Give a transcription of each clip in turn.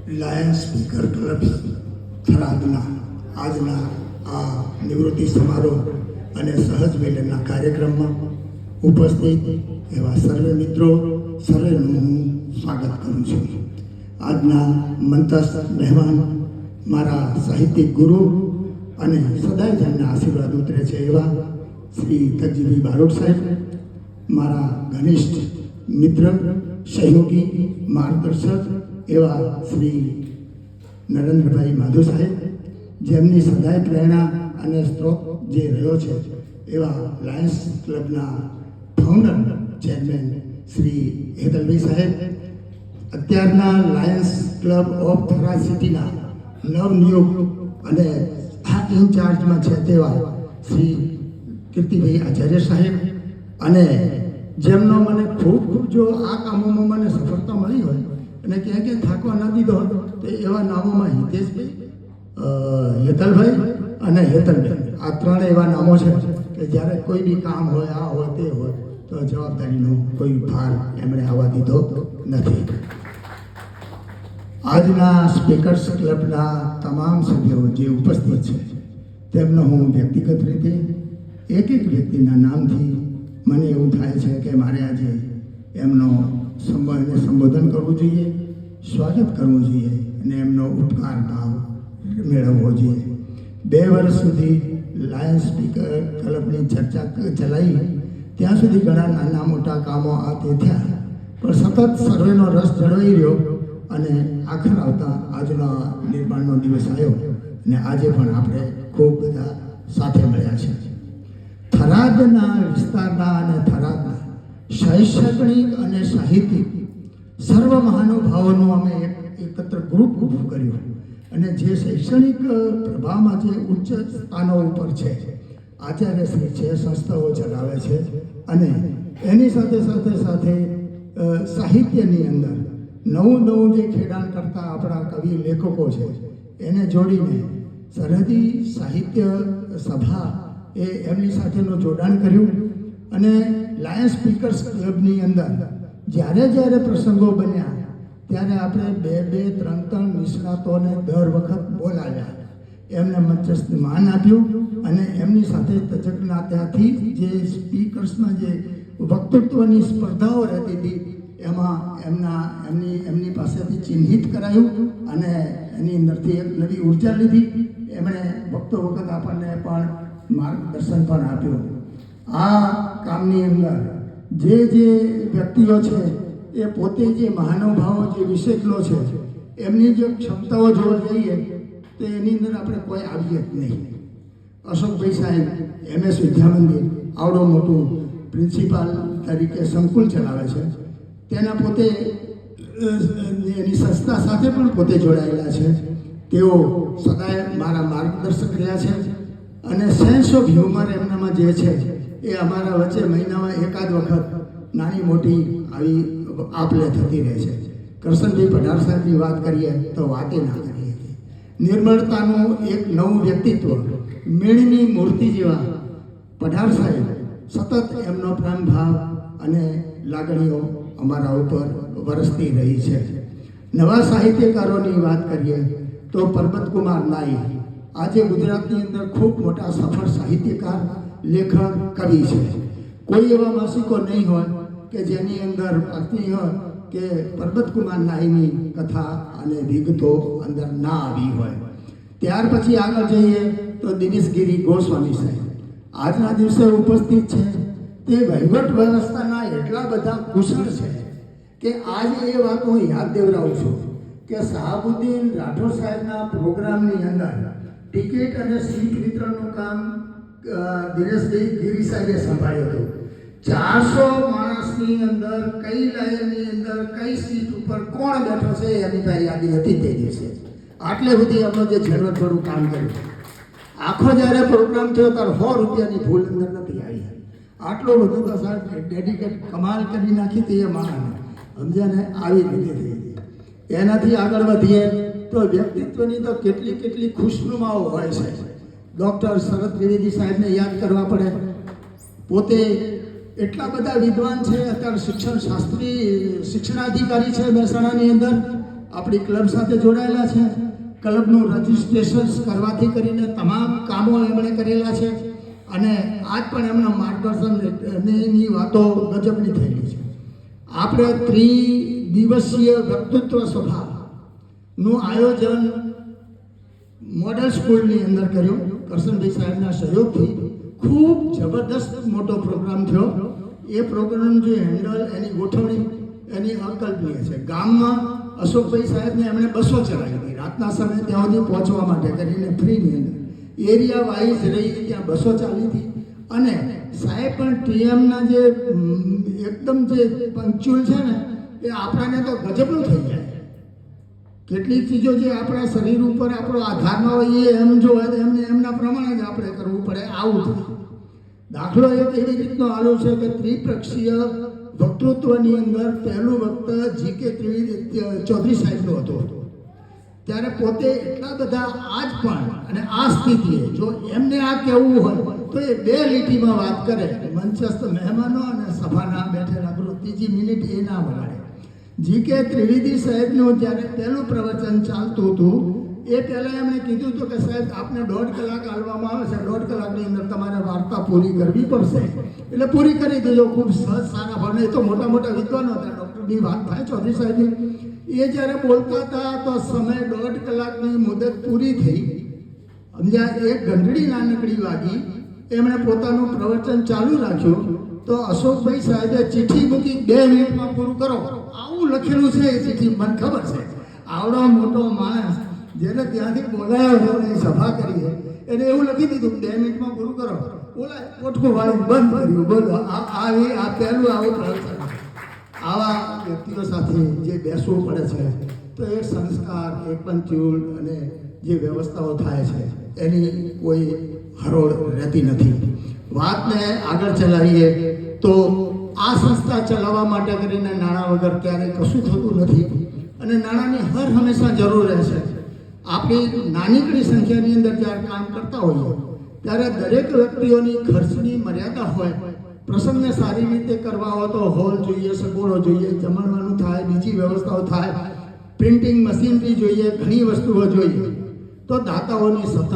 Lions speaker club થરાદના આજના આ નિવૃત્તિ સમારોહ અને સહજ મિલનના કાર્યક્રમમાં ઉપસ્થિત એવા સર્વે મિત્રો સર્વેનું હું સ્વાગત કરું છું. આજના મંતસ્થ મહેમાન મારા સાહિત્યિક ગુરુ અને સદાય જેમના આશીર્વાદ ઉતરે છે એવા શ્રી તકજીભાઈ બારોટ સાહેબ, મારા ઘનિષ્ઠ મિત્ર, સહયોગી, માર્ગદર્શક એવા શ્રી નરેન્દ્રભાઈ માધુ સાહેબ, જેમની સદાય પ્રેરણા અને સ્ત્રોત જે રહ્યો છે એવા લાયન્સ ક્લબના ફાઉન્ડર ચેરમેન શ્રી હેતલભાઈ સાહેબ, અત્યારના લાયન્સ ક્લબ ઓફ થરાદ સિટીના નવનિયુક્ત અને આ ઇન્ચાર્જમાં છે તેવા શ્રી કીર્તિભાઈ આચાર્ય સાહેબ, અને જેમનો મને ખૂબ જો આ કામોમાં મને સફળતા મળી હોય અને ક્યાંય થાકવા ન દીધો તો એવા નામોમાં હિતેશભાઈ, હેતલભાઈ અને હેતલબેન, આ ત્રણ એવા નામો છે કે જ્યારે કોઈ બી કામ હોય, આ હોય તે હોય, તો જવાબદારીનો કોઈ ભાર એમણે આવવા દીધો નથી. આજના સ્પીકર્સ ક્લબના તમામ સભ્યો જે ઉપસ્થિત છે તેમનો હું વ્યક્તિગત રીતે એક એક વ્યક્તિના નામથી મને એવું થાય છે કે મારે આજે એમનો સંબોધન કરવું જોઈએ, સ્વાગત કરવું જોઈએ અને એમનો ઉપકાર ભાવ મેળવવો જોઈએ. 2 વર્ષ સુધી લાયન્સ સ્પીકર ક્લબની ચર્ચા ચલાવી ત્યાં સુધી ઘણા નાના મોટા કામો આ તે થયા, પણ સતત સર્વેનો રસ જળવાઈ રહ્યો અને આખર આવતા આજનો નિર્માણનો દિવસ આવ્યો અને આજે પણ આપણે ખૂબ બધા સાથે મળ્યા છે. થરાદના વિસ્તારના અને થરાદના શૈક્ષણિક અને સાહિત્યિક સર્વ મહાનુભાવોનું અમે એકત્ર ગ્રુપ ઊભું કર્યું અને જે શૈક્ષણિક પ્રભાવમાં જે ઉચ્ચ સ્થાનો ઉપર છે આચાર્યશ્રી છે, સંસ્થાઓ ચલાવે છે, અને એની સાથે સાહિત્યની અંદર નવું જે ખેડાણ કરતા આપણા કવિ લેખકો છે એને જોડીને સરહદી સાહિત્ય સભા એ એમની સાથેનું જોડાણ કર્યું અને લાયન્સ સ્પીકર્સ ક્લબની અંદર જ્યારે પ્રસંગો બન્યા ત્યારે આપણે 2-2, 3-3 નિષ્ણાતોને દર વખત બોલાવ્યા, એમને મંચસ્થ માન આપ્યું અને એમની સાથે તજજ્ઞતાથી જે સ્પીકર્સમાં જે વક્તૃત્વની સ્પર્ધાઓ રહેતી હતી એમાં એમની પાસેથી ચિહ્નિત કરાયું અને એની અંદરથી એક નવી ઉર્જા લીધી. એમણે વખતો વખત આપણને પણ માર્ગદર્શન પણ આપ્યું. આ કામની અંદર જે વ્યક્તિઓ છે એ પોતે જે મહાનુભાવો જે વિશેષલો છે એમની જે ક્ષમતાઓ જોવા જઈએ તો એની અંદર આપણે કોઈ આવીએ જ નહીં. અશોકભાઈ સાહેબ MS વિદ્યામંદિર આવડું મોટું પ્રિન્સિપાલ તરીકે સંકુલ ચલાવે છે, તેના પોતે એની સંસ્થા સાથે પણ પોતે જોડાયેલા છે. તેઓ સદાય મારા માર્ગદર્શક રહ્યા છે અને સેન્સ ઓફ હ્યુમર એમનામાં જે છે એ અમારા વચ્ચે મહિનામાં એકાદ વખત નાની મોટી આવી આપલે થતી રહે છે. કરશનભાઈ પઢાર સાહેબની વાત કરીએ તો વાતે ના કરીએ. નિર્મળતાનું એક નવું વ્યક્તિત્વ, મેળની મૂર્તિ જેવા પઢાર સાહેબ, સતત એમનો પ્રેમ ભાવ અને લાગણીઓ અમારા ઉપર વરસતી રહી છે. નવા સાહિત્યકારોની વાત કરીએ તો પરબતકુમાર નાઈ આજે ગુજરાતની અંદર ખૂબ મોટા સફળ સાહિત્યકાર, લેખક, કવિ છે. કોઈ એવા માસિકો નહીં હોય કે જેની અંદર વાંચની હોય કે પરબતકુમાર નાઈની કથા અને વિગતો અંદર ના આવી હોય. ત્યાર પછી આગળ જઈએ તો દિનેશગીરી ગોસ્વામી સાહેબ આજના દિવસે ઉપસ્થિત છે. તે વહીવટ વ્યવસ્થાના એટલા બધા કુશળ છે કે આજે એ વાત હું યાદ દેવડાવું છું કે શાહબુદ્દીન રાઠોડ સાહેબના પ્રોગ્રામની અંદર ટિકિટ અને સીટ વિતરણનું કામ દિનેશભાઈ ગીરી સાહેબે સંભાળ્યું હતું. 400 માણસની અંદર કઈ લાઈનની અંદર કઈ સીટ ઉપર કોણ બેઠો છે એની પાસે યાદી હતી તે દિવસે. આટલે સુધી એમનો જે ઝીણવટભર્યું કામ કર્યું. આખો જ્યારે પ્રોગ્રામ થયો ત્યારે 100 રૂપિયાની ભૂલ અંદર નથી આવી. આટલો બધું તો સાહેબ ડેડિકેટ કમાલ કરી નાખી હતી એ માણસને, સમજ્યા ને, આવી રીતે થઈ હતી. એનાથી આગળ વધીએ તો વ્યક્તિત્વની તો કેટલી ખુશનુમાઓ હોય છે. ડૉક્ટર શરદ ત્રિવેદી સાહેબને યાદ કરવા પડે. પોતે એટલા બધા વિદ્વાન છે, અત્યારે શિક્ષણાધિકારી છે મહેસાણાની અંદર, આપણી ક્લબ સાથે જોડાયેલા છે. ક્લબનું રજિસ્ટ્રેશન કરવાથી કરીને તમામ કામો એમણે કરેલા છે અને આજ પણ એમના માર્ગદર્શનની વાતો ગજબની થયેલી છે. આપણે ત્રિદિવસીય વ્યક્તિત્વ સભાનું આયોજન મોડલ સ્કૂલની અંદર કર્યું. કરશનભાઈ સાહેબના સહયોગથી ખૂબ જબરદસ્ત મોટો પ્રોગ્રામ થયો. એ પ્રોગ્રામ જે હેન્ડલ એની ગોઠવણી એની અકલ્પનીય છે. ગામમાં અશોકભાઈ સાહેબને એમણે બસો ચલાવી હતી રાતના સમયે ત્યાં સુધી પહોંચવા માટે કરીને ફ્રીની અંદર એરિયા વાઇઝ રહી ત્યાં બસો ચાલી હતી અને સાહેબ પણ ટીએમના જે એકદમ જે પંક્ચ્યુઅલ છે ને એ આપણાને તો ગજબનું થઈ જાય. કેટલીક ચીજો જે આપણા શરીર ઉપર આપણો આધારમાં હોય એ એમ જો હોય તો એમને એમના પ્રમાણે જ આપણે કરવું પડે. આવું થાય. દાખલો એક એવી રીતનો આવ્યો છે કે ત્રિપક્ષીય વક્તૃત્વની અંદર પહેલું વક્ત જીકે ચૌધરી સાહેબનું હતું. ત્યારે પોતે એટલા બધા આજ પણ અને આ સ્થિતિએ જો એમને આ કહેવું હોય તો એ 2 લીટીમાં વાત કરે. મંચસ્થ મહેમાનો અને સભાના બેઠેલા ગૃહ 3જી મિનિટ એ ના વગાડે. જીકે ત્રિવેદી સાહેબનું જ્યારે પહેલું પ્રવચન ચાલતું હતું એ પહેલાં એમણે કીધું હતું કે સાહેબ આપને 1.5 કલાક આલવામાં આવે છે. 1.5 કલાકની અંદર તમારે વાર્તા પૂરી કરવી પડશે. એટલે પૂરી કરી દેજો. ખૂબ સહજ સારા ભાવને. એ તો મોટા મોટા વિદ્વાનો હતા. ડૉક્ટરની વાત થાય ચૌધરી સાહેબની. એ જ્યારે બોલતા હતા તો સમય 1.5 કલાકની મુદત પૂરી થઈ. સમજ્યા? એક ઘંટડી નાનકડી વાગી. એમણે પોતાનું પ્રવચન ચાલુ રાખ્યું તો અશોકભાઈ સાહેબે ચિઠ્ઠી મૂકી 2 મિનિટમાં પૂરું કરો. આવું લખેલું છે એ ચિઠ્ઠી. મને ખબર છે આવડો મોટો માણસ જેને ત્યાંથી બોલાયો હોય એ સભા કરી એને એવું લખી દીધું 2 મિનિટમાં પૂરું કરો. બોલાય પોટકું વાળી બંધ કર્યું. બોલો આ પહેલું આવું પ્રવચન. આવા વ્યક્તિઓ સાથે જે બેસવું પડે છે તો એ સંસ્કાર એ પંચ્યુલ અને જે વ્યવસ્થાઓ થાય છે એની કોઈ હરોળ રહેતી નથી. વાતને આગળ ચલાવીએ તો આ સંસ્થા ચલાવવા માટે કરીને નાણાં વગર ક્યારેય કશું થતું નથી અને નાણાંની હર હંમેશા જરૂર રહેશે. આપણી નાનીકડી સંખ્યાની અંદર જ્યારે કામ કરતા હોઈએ ત્યારે દરેક વ્યક્તિઓની ખર્ચની મર્યાદા હોય. પ્રસંગને સારી રીતે કરવા હોય તો હોલ જોઈએ, સગવડો જોઈએ, જમણવાનું થાય, બીજી વ્યવસ્થાઓ થાય, પ્રિન્ટિંગ મશીનરી જોઈએ, ઘણી વસ્તુઓ જોઈએ. તો દાતાઓની સતત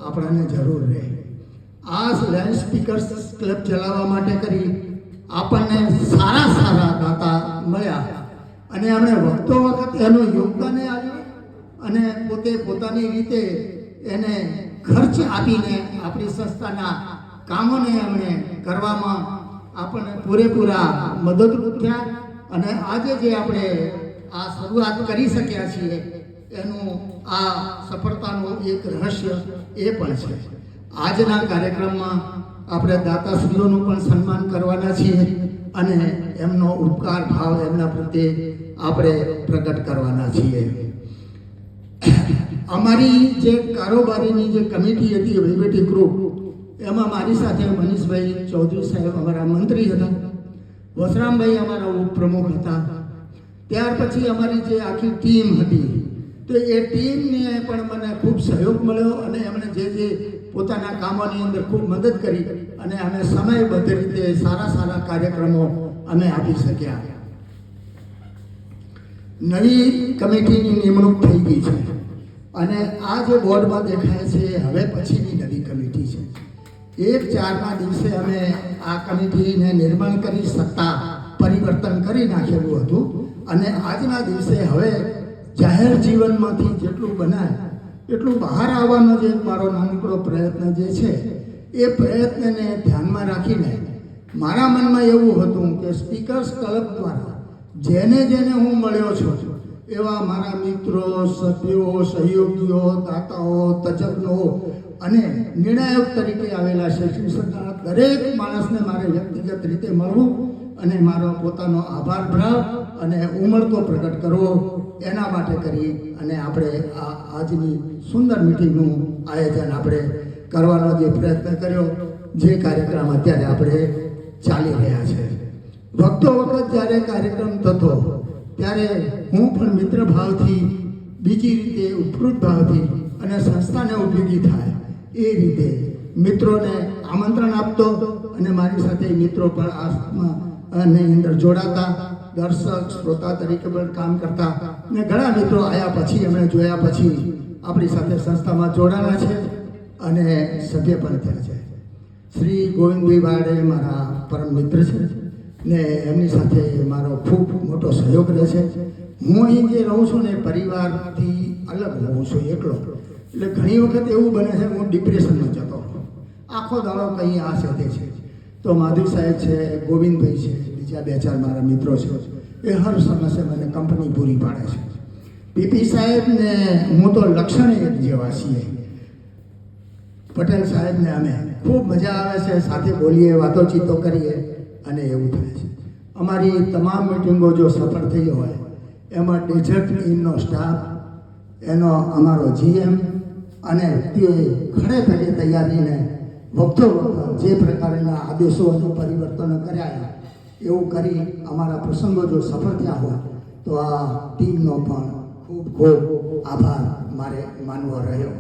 આપણને જરૂર રહે. આ લેન્ડ સ્પીકર્સ ક્લબ ચલાવવા માટે કરી આપણને સારા દાતા મળ્યા અને એમણે વખતો વખત એનું યોગદાન આપ્યું અને પોતે પોતાની રીતે એને ખર્ચ આપીને આપણી સંસ્થાના કામોને એમણે કરવામાં આપણને પૂરેપૂરા મદદરૂપ થયા અને આજે જે આપણે આ શરૂઆત કરી શક્યા છીએ એનું આ સફળતાનું એક રહસ્ય એ પણ છે. આજના કાર્યક્રમમાં આપણે દાતાશ્રીઓનું પણ સન્માન કરવાના છીએ અને એમનો ઉપકાર ભાવ એમના પ્રત્યે આપણે પ્રગટ કરવાના છીએ. અમારી જે કારોબારીની જે કમિટી હતી વહીવટી ગ્રુપ એમાં મારી સાથે મનીષભાઈ ચૌધરી સાહેબ અમારા મંત્રી હતા, વસરામભાઈ અમારા ઉપપ્રમુખ હતા. ત્યાર પછી અમારી જે આખી ટીમ હતી તો એ ટીમને પણ મને ખૂબ સહયોગ મળ્યો અને એમણે જે પોતાના કામોની અંદર ખૂબ મદદ કરી અને અમે સમયબદ્ધ રીતે સારા કાર્યક્રમો અમે આપી શક્યા. નવી કમિટીની નિમણૂક થઈ ગઈ છે અને આ જે બોર્ડમાં દેખાય છે હવે પછીની નવી કમિટી છે. 1/4ના દિવસે અમે આ કમિટીને નિર્માણ કરી સત્તા પરિવર્તન કરી નાખેલું હતું અને આજના દિવસે હવે જાહેર જીવનમાંથી જેટલું બનાય એટલું બહાર આવવાનો જે મારો નાનકડો પ્રયત્ન જે છે એ પ્રયત્નને ધ્યાનમાં રાખીને મારા મનમાં એવું હતું કે સ્પીકર્સ ક્લબ દ્વારા જેને હું મળ્યો છું એવા મારા મિત્રો, સભ્યો, સહયોગીઓ, દાતાઓ, તજજ્ઞો અને નિર્ણાયક તરીકે આવેલા શૈક્ષણિક સંસ્થાના દરેક માણસને મારે વ્યક્તિગત રીતે મળવું અને મારો પોતાનો આભાર ભાવ અને ઉમળકો પ્રગટ કરવો એના માટે કરી અને આપણે આ આજની સુંદર મિટિંગનું આયોજન આપણે કરવાનો જે પ્રયત્ન કર્યો, જે કાર્યક્રમ અત્યારે આપણે ચાલી રહ્યા છે. વખતો વખત જ્યારે કાર્યક્રમ થતો ત્યારે હું પણ મિત્ર ભાવથી, બીજી રીતે ઉપકૃત ભાવથી અને સંસ્થાને ઉપયોગી થાય એ રીતે મિત્રોને આમંત્રણ આપતો અને મારી સાથે મિત્રો પણ આની અંદર જોડાતા દર્શક શ્રોતા તરીકે પણ કામ કરતા ને ઘણા મિત્રો આવ્યા પછી એમણે જોયા પછી આપણી સાથે સંસ્થામાં જોડાણા છે અને સભ્ય પણ થયા છે. શ્રી ગોવિંદભાઈ વાડે મારા પરમ મિત્ર છે ને એમની સાથે મારો ખૂબ મોટો સહયોગ રહે છે. હું અહીં જે રહું છું ને પરિવારથી અલગ હોઉં છું, એકલો. એટલે ઘણી વખત એવું બને છે હું ડિપ્રેશનમાં જતો આખો દાડો કંઈ આ છે તે છે. તો માધુ સાહેબ છે, ગોવિંદભાઈ છે, બીજા 2-4 મારા મિત્રો છે, એ હર સમયે મને કંપની પૂરી પાડે છે. પીપી સાહેબ ને હું તો લક્ષણ એક જેવા છીએ. પટેલ સાહેબને અમે ખૂબ મજા આવે છે, સાથે બોલીએ, વાતોચીતો કરીએ અને એવું થાય છે. અમારી તમામ મિટિંગો જો સફળ થઈ હોય એમાં ડેઝર્ટ ઇનનો સ્ટાફ, એનો અમારો જીએમ અને તે ખડે ખડે તૈયારીને વખતો જે પ્રકારના આદેશો અને પરિવર્તનો કર્યા એવું કરી અમારા પ્રસંગો જો સફળ થયા હોય તો આ ટીમનો પણ ખૂબ ખૂબ આભાર મારે માનવો રહ્યો.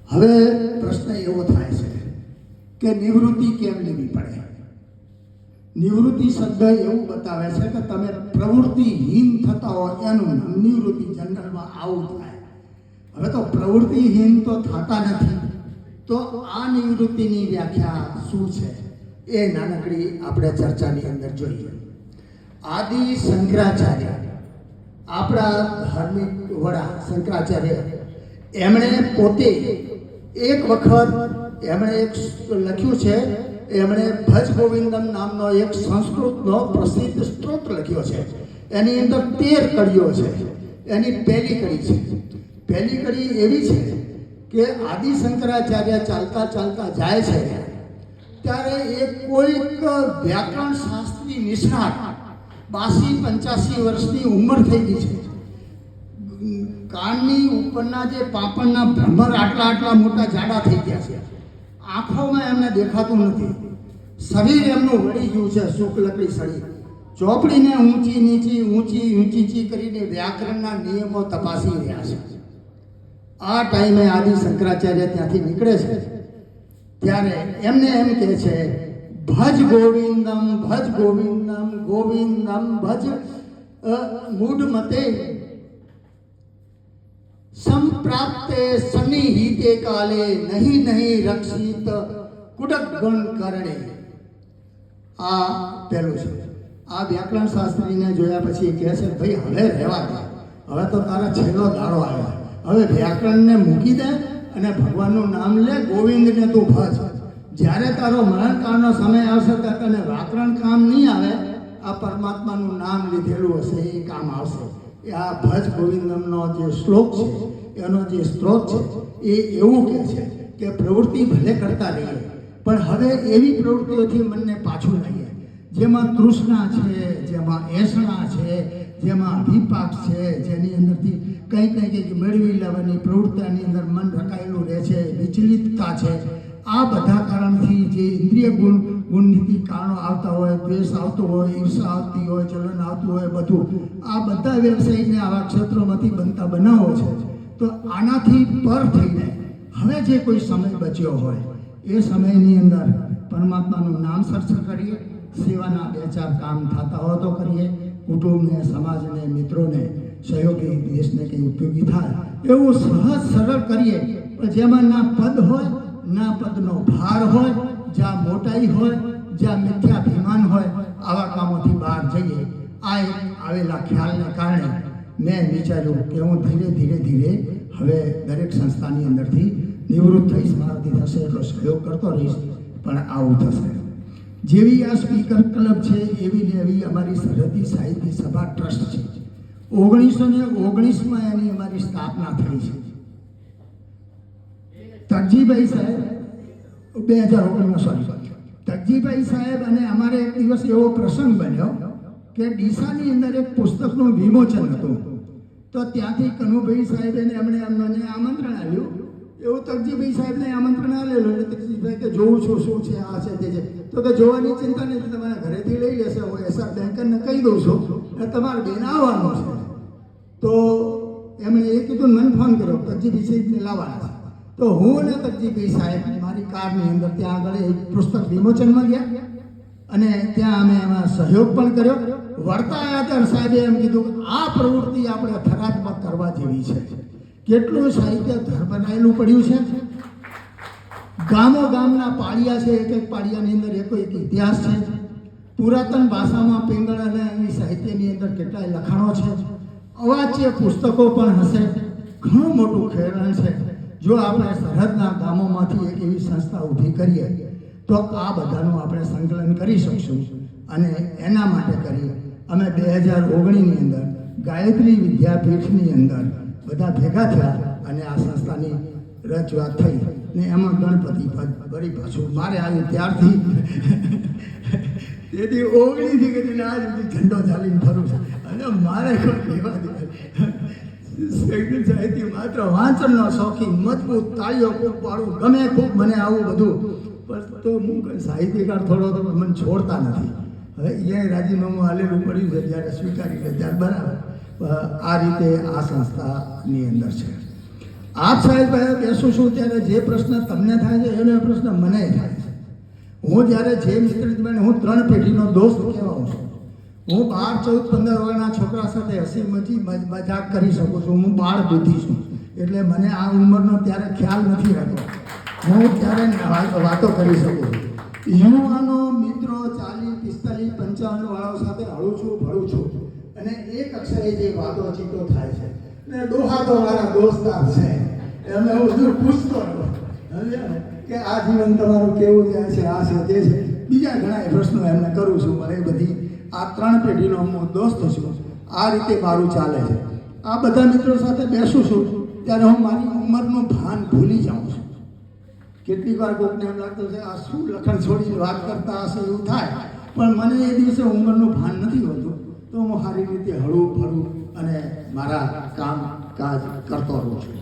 હવે પ્રશ્ન એવો થાય છે કે નિવૃત્તિ કેમ લેવી પડે? નિવૃત્તિ શબ્દ એવું બતાવે છે કે તમે પ્રવૃત્તિહીન થતા હો એનું નામ નિવૃત્તિ. જનરલમાં આવું થાય. હવે તો પ્રવૃત્તિહીન તો થતા નથી, તો આ નિવૃત્તિની વ્યાખ્યા શું છે એ નાનકડી આપણે ચર્ચાની અંદર જોઈએ. આદિ શંકરાચાર્ય, આપણા ધાર્મિક વડા શંકરાચાર્ય, એમણે પોતે એક વખત એમણે એક લખ્યું છે, એમણે ભજ ગોવિંદમ નામનો એક સંસ્કૃતનો પ્રસિદ્ધ સ્ત્રોત લખ્યો છે. એની અંદર 13 કડીઓ છે. એની પહેલી કડી છે, પહેલી કડી એવી છે કે આદિ શંકરાચાર્ય ચાલતા ચાલતા જાય છે ત્યારે એક કોઈક વ્યાકરણ શાસ્ત્રી નિષ્ણાત 82-85 વર્ષની ઉંમર થઈ ગઈ છે. કાનની ઉપરના જે પાપણના ભ્રમર આટલા મોટા જાડા થઈ ગયા છે. આંખોમાં એમને દેખાતું નથી. શરીર એમનું વળી ગયું છે, શુક્લકડી સળી. ચોપડીને ઊંચી નીચી કરીને વ્યાકરણના નિયમો તપાસી રહ્યા છે. આ ટાઈમે આદિ શંકરાચાર્ય ત્યાંથી નીકળે છે ત્યારે એમને એમ કહે છે, ભજ ગોવિંદમ ગોવિંદમ ભજ મૂઢ મતે સંપ્રાપ્તે સન્નિહિતે કાલે નહીં રક્ષિત કુડક ગુણ કરણે. આ પહેલું છે. આ વ્યાકરણ શાસ્ત્રીને જોયા પછી કહે છે, ભાઈ હવે રહેવા દે, હવે તો તારા છેલ્લો દાડો આવ્યો, હવે વ્યાકરણને મૂકી દે અને ભગવાનનું નામ લે, ગોવિંદને તું ભજ. જ્યારે તારો મરણકાળનો સમય આવશે ત્યારે તને વ્યાકરણ કામ નહીં આવે, આ પરમાત્માનું નામ લીધેલું હશે એ કામ આવશે. આ ભજ ગોવિંદમનો જે શ્લોક છે, એનો જે સ્ત્રોત છે, એ એવું કહે છે કે પ્રવૃત્તિ ભલે કરતા રહીએ પણ હવે એવી પ્રવૃત્તિઓથી મનને પાછું લઈએ જેમાં તૃષ્ણા છે, જેમાં એસણા છે, જેમાં અભિપાક છે, જેની અંદરથી કંઈક મેળવી લેવાની પ્રવૃત્તિની અંદર મન રકાયેલું રહે છે, વિચલિતતા છે. આ બધા કારણથી જે ઇન્દ્રિય ગુણનીતિ કારણો આવતા હોય, દ્વેષ આવતો હોય, ઈર્ષા આવતી હોય, ચલન આવતું હોય, બધું આ બધા વ્યવસાયને આવા ક્ષેત્રોમાંથી બનતા બનાવો છે. તો આનાથી પર થઈને હવે જે કોઈ સમય બચ્યો હોય એ સમયની અંદર પરમાત્માનું નામ સર્ચ કરીએ, સેવાના 2-4 કામ થતા હોય તો કરીએ, કુટુંબને, સમાજને, મિત્રોને સહયોગી, દેશને કંઈ ઉપયોગી થાય એવું સહજ સરળ કરીએ. પણ જેમાં ના પદ હોય, ના પદનો ભાર હોય, જ્યાં મોટાઈ હોય, જ્યાં મિથ્યાભિમાન હોય, આવા કામોથી બહાર જઈએ. આ એક આવેલા ખ્યાલને કારણે મેં વિચાર્યું કે હું ધીરે હવે દરેક સંસ્થાની અંદરથી નિવૃત્ત થઈશ. મારાથી થશે એટલો સહયોગ કરતો રહીશ. પણ આવું થશે. જેવી આ સ્પીકર ક્લબ છે એવી અમારી સરહદી સાહિત્ય સભા ટ્રસ્ટ છે. 1919માં એની અમારી સ્થાપના થઈ છે. તકજીભાઈ સાહેબ 2019 તકજીભાઈ સાહેબ અને અમારે એક દિવસ એવો પ્રસંગ બન્યો કે ડીસાની અંદર એક પુસ્તકનું વિમોચન હતું. તો ત્યાંથી કનુભાઈ સાહેબે એમણે અમને આમંત્રણ આપ્યું. એવું તકજીભાઈ સાહેબને આમંત્રણ આવેલું એટલે તકજીભાઈ કે જોઉં છું શું છે, આ છે તે છે. તો કે જોવાની ચિંતા નથી, તમારા ઘરેથી લઈ લેશે, હું એસઆર બેંકરને કહી દઉં છું અને તમારે બેન આવવાનું છે. તો એમણે એ કીધું, મને ફોન કર્યો, તકજીભાઈ સાહેબને લાવવાના છે. તો હું અને તકજીભાઈ સાહેબ મારી કારની અંદર ત્યાં આગળ એક પુસ્તક વિમોચનમાં ગયા અને ત્યાં અમે એમાં સહયોગ પણ કર્યો. વળતા આવ્યા ત્યારે સાહેબે એમ કીધું કે આ પ્રવૃત્તિ આપણે થરાદમાં કરવા જેવી છે. કેટલું સાહિત્ય બનાવેલું પડ્યું છે. ગામો ગામના પાળિયા છે, એક એક પાળિયાની અંદર એક ઇતિહાસ છે. પુરાતન ભાષામાં પિંગળ અને એની સાહિત્યની અંદર કેટલાય લખાણો છે. અવાચ્ય પુસ્તકો પણ હશે. ઘણું મોટું ખેડાણ છે. જો આપણે સરહદના ગામોમાંથી એક એવી સંસ્થા ઊભી કરીએ તો આ બધાનું આપણે સંકલન કરી શકશું. અને એના માટે કરી અમે 2019ની અંદર ગાયત્રી વિદ્યાપીઠની અંદર બધા ભેગા થયા અને આ સંસ્થાની રજૂઆત થઈ ને એમાં ગણપતિ પદ વળી પાછું મારે આવ્યું ત્યારથી તેથી 19થી કરીને આજ સુધી ઝંડો ચાલીને ફરું છું. અને મારે કોઈ કહેવા દે સાહિત્ય માત્ર વાંચનનો શોખીન, મજબૂત, તાળીઓ ખૂબ પાડું ગમે ખૂબ મને આવું બધું, પણ તો હું સાહિત્યકાર થોડો તો મને છોડતા નથી. હવે એ રાજીનામું હાલેલું પડ્યું છે જ્યારે સ્વીકારી લે ત્યારે બરાબર. આ રીતે આ સંસ્થાની અંદર છે. આપ સાહેબ બેસું છું ત્યારે જે પ્રશ્ન તમને થાય છે એનો પ્રશ્ન મને થાય છે. હું જ્યારે જે મિત્રબેન હું 3 પેઢીનો દોસ્ત કહેવાઉં છું. હું 12, 14, 15 વર્ષના છોકરા સાથે હસી મચી મજાક કરી શકું છું. હું બાળ બુદ્ધિ છું એટલે મને આ ઉંમરનો ત્યારે ખ્યાલ નથી રહેતો. હું ત્યારે વાતો કરી શકું છું. યુવાનો મિત્રો 40, 45, 55 વાળાઓ સાથે હળું છું ભળું છું અને એક અક્ષરે જે વાતો ચીતો થાય છે ને ડોહા તો મારા દોસ્તાર છે એમને હું બધું પૂછતો રહું કે આ જીવન તમારું કેવું જાય છે, આ છે તે છે. બીજા ઘણા પ્રશ્નો એમને કરું છું. મને બધી આ 3 પેઢીનો હું દોસ્ત છું. આ રીતે મારું ચાલે છે. આ બધા મિત્રો સાથે બેસું છું ત્યારે હું મારી ઉંમરનું ભાન ભૂલી જાઉં છું. કેટલીક વાર કોઈકને એમ લાગતું છે આ શું લખણ છોડીને વાત કરતા હશે એવું થાય, પણ મને એ દિવસે ઉંમરનું ભાન નથી હોતું. તો હું સારી રીતે હળવું ફળું અને મારા કાજ કરતો રહું છું.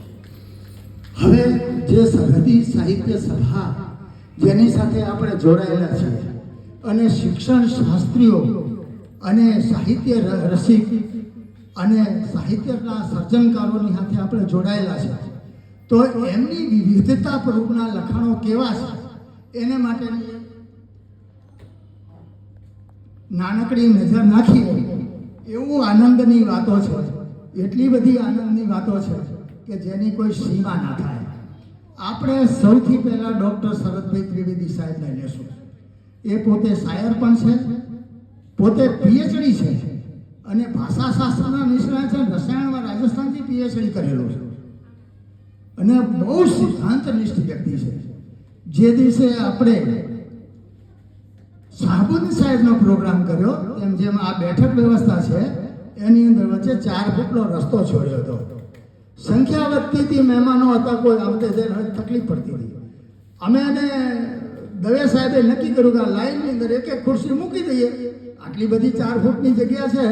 હવે જે સરહદી સાહિત્ય સભા જેની સાથે આપણે જોડાયેલા છીએ અને શિક્ષણ શાસ્ત્રીઓ અને સાહિત્ય રસિક અને સાહિત્યના સર્જનકારોની સાથે આપણે જોડાયેલા છે, તો એમની વિવિધતા સ્વરૂપના લખાણો કેવા છે એને માટેની નાનકડી નજર નાખીએ એવું આનંદની વાતો છે. એટલી બધી આનંદની વાતો છે કે જેની કોઈ સીમા ના થાય. આપણે સૌથી પહેલાં ડૉક્ટર શરદભાઈ ત્રિવેદી સાહેબને લેશું. એ પોતે શાયર પણ છે, પોતે પીએચડી છે અને ભાષાશાસ્ત્રના નિષ્ણાત છે. રસાયણમાં રાજસ્થાનથી પીએચડી કરેલું છે અને બહુ સિદ્ધાંતનિષ્ઠ વ્યક્તિ છે. જે દિવસે આપણે શાહબુદ્દીન સાહેબનો પ્રોગ્રામ કર્યો એમ જેમ આ બેઠક વ્યવસ્થા છે એની અંદર વચ્ચે 4 ફૂટનો રસ્તો છોડ્યો હતો. સંખ્યા વધતી હતી, મહેમાનો હતા, કોઈ આવતે તકલીફ પડતી હતી. અમે એને દવે સાહેબે નક્કી કર્યું કે આ લાઈનની અંદર એક એક ખુરશી મૂકી દઈએ. આટલી બધી 4 ફૂટની જગ્યા છે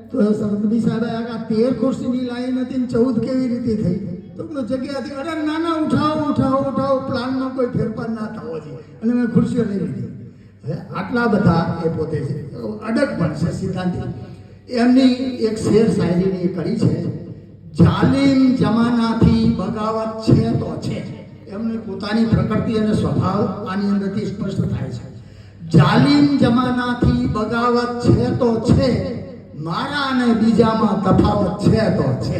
તો સરદબી સાહેબે આ 13 ખુરશીની લાઈન હતી ને 14 કેવી રીતે થઈ? તો જગ્યા હતી. અરે નાના ઉઠાવો પ્લાનમાં કોઈ ફેરફાર ના થવો જોઈએ અને મેં ખુરશીઓ લઈ લીધી. હવે આટલા બધા એ પોતે છે, અડગ પણ છે સિદ્ધાંતિક. એમની એક શેર શાયરીની કડી છે, જાલિમ જમાનાથી બગાવત છે તો છે. એમની પોતાની પ્રકૃતિ અને સ્વભાવ આની અંદરથી સ્પષ્ટ થાય છે. જાલિમ જમાનાથી બગાવત છે તો છે, મારા અને બીજામાં તફાવત છે તો છે.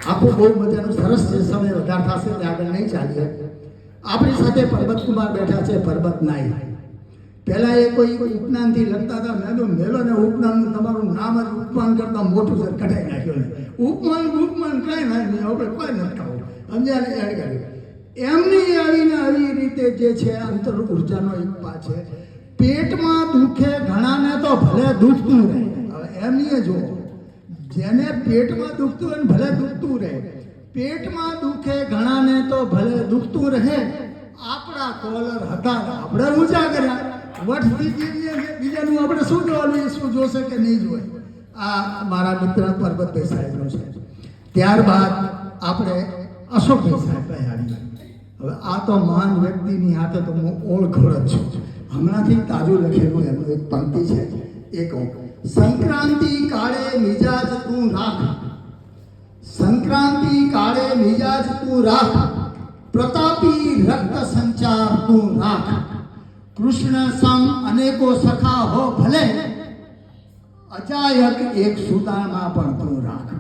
આખું બહુ મજાનું સરસ છે. સમય વધારે થશે એટલે આગળ નહીં ચાલીએ. આપણી સાથે પરબતકુમાર બેઠા છે, પરબત નાઈ. પહેલાં એ કોઈ ઉપનામથી લખતા હતા. મેં તો મેલો ને ઉપનામનું તમારું નામ જ ઉપમાન કરતા મોટું છે, કઢાઈ નાખ્યું. ઉપમાન કાંઈ ના નહીં, આપણે કોઈ નથી ખાવું સમજ્યા એડ કર્યું. એમની આવી રીતે જે છે અંતર ઉર્જાનો એક પા છે. પેટમાં દુખે ઘણાને તો ભલે દુખતું રહે. હવે એમની જુઓ, જેને પેટમાં દુખતું હોય ને ભલે દુખતું રહે. પેટમાં દુખે ઘણાને તો ભલે દુખતું રહે. આપણા કોલર હતા આપણે ઊંચા કર્યા. વટથી બીજાનું આપણે શું જોવાનું, એ શું જોશે કે નહીં જોવે. આ મારા મિત્ર પરબતભાઈ સાહેબનો છે. ત્યારબાદ આપણે અશોકભાઈ સાહેબ આવ્યા. હવે આ તો મહાન વ્યક્તિની હાથે તો હું ઓળખોળ જ છું. હમણાંથી તાજું લખેલું એમનું એક પંક્તિ છે, એ કહું. સંક્રાંતિ કાળે મિજાજ તું રાખ, સંક્રાંતિ કાળે મિજાજ તું રાખ, પ્રતાપી રક્ત સંચાર તું રાખ. કૃષ્ણ સંગ અનેકો સખા હો ભલે, અચાયક એક સુદામા પણ તું રાખ.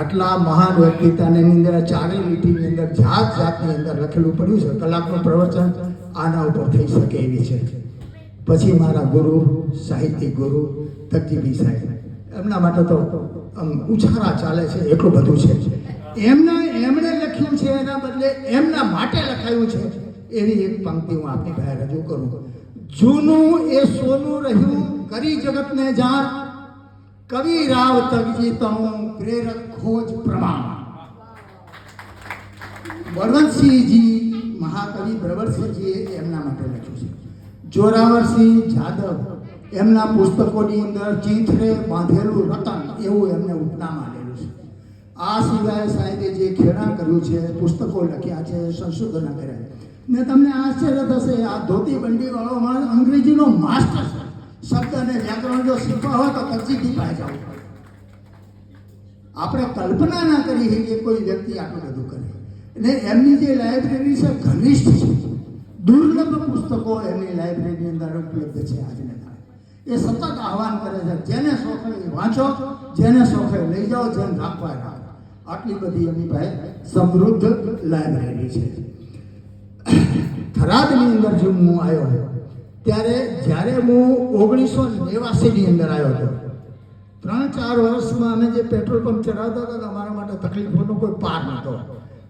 આટલા મહાન વ્યક્તિત્વની અંદર ચારે લીટીની અંદર જાત જાતની અંદર લખેલું પડ્યું છે. કલાકનું પ્રવચન આના ઉપર થઈ શકે એવી છે. પછી મારા ગુરુ, સાહિત્યિક ગુરુ તકજીબી સાહેબ, એમના માટે તો ઉછાળા ચાલે છે, એટલું બધું છે. એમણે લખ્યું છે એના બદલે એમના માટે લખાયું છે એવી એક પંક્તિ હું આપની પાસે રજૂ કરું. જૂનું એ સોનું રહ્યું કરી જગતને જાણ, કવિ રાવ તગજી તણું પ્રેરક ખોજ પ્રમાણ. બળવંતસિંહજી, મહાકવિ બળવંતસિંહજીએ એમના માટે લખ્યું છે. જોરાવરસિંહ જાદવ એમના પુસ્તકોની અંદર ચીથરે બાંધેલું રતન એવું એમને ઉપનામ આલેલું છે. આ સિવાય સાહેબે જે ખેડાણ કર્યું છે, પુસ્તકો લખ્યા છે, સંશોધન કર્યા ને તમને આશ્ચર્ય થશે, આ ધોતી બંડી વાળો માણસ અંગ્રેજીનો માસ્ટર છે. શબ્દ અને વ્યાકરણ જો શીખવા હોય તો તકજીબી પાસે જવું પડે. આપણે કલ્પના ના કરી શકીએ કોઈ વ્યક્તિ આટલું બધું કરે. અને એમની જે લાઇબ્રેરી છે ઘનિષ્ઠ છે, દુર્લભ પુસ્તકો એમની લાઇબ્રેરીની અંદર ઉપલબ્ધ છે આજને દાડે. એ સતત આહવાન કરે છે, જેને શોખે વાંચો, જેને શોખે લઈ જાઓ, જેને રાખવા રાખો. આટલી બધી એમની પાસે સમૃદ્ધ લાઇબ્રેરી છે. થરાદની અંદર જો હું આવ્યો ત્યારે, જ્યારે હું 1989ની અંદર આવ્યો હતો, 3-4 વર્ષમાં અમે જે પેટ્રોલ પંપ ચલાવતા હતા અમારા માટે તકલીફોનો કોઈ પાર નહોતો.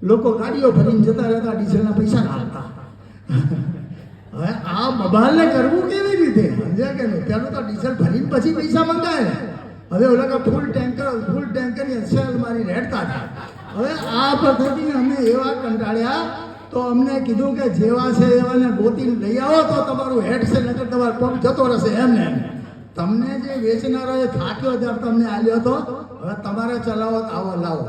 લોકો ગાડીઓ ભરીને જતા રહેતા, ડીઝલના પૈસા ના આપતા. હવે આ બબાલને કરવું કેવી રીતે, સમજ્યા કે નહીં? પહેલું તો ડીઝલ ભરીને પછી પૈસા મંગાય. હવે ઓલા ફૂલ ટેન્કર સેલ મારીને હેડતા હતા. હવે આ પદ્ધતિને અમે એવા કંટાળ્યા તો અમને કીધું કે જેવા છે એવાને ગોતીને લઈ આવો તો તમારું હેડ છે, નકર તમારો પંપ જતો રહેશે. એમને તમને જે વેચનારોએ થાક્યો ત્યારે તમને આલ્યો હતો, હવે તમારે ચલાવો આવો લાવો.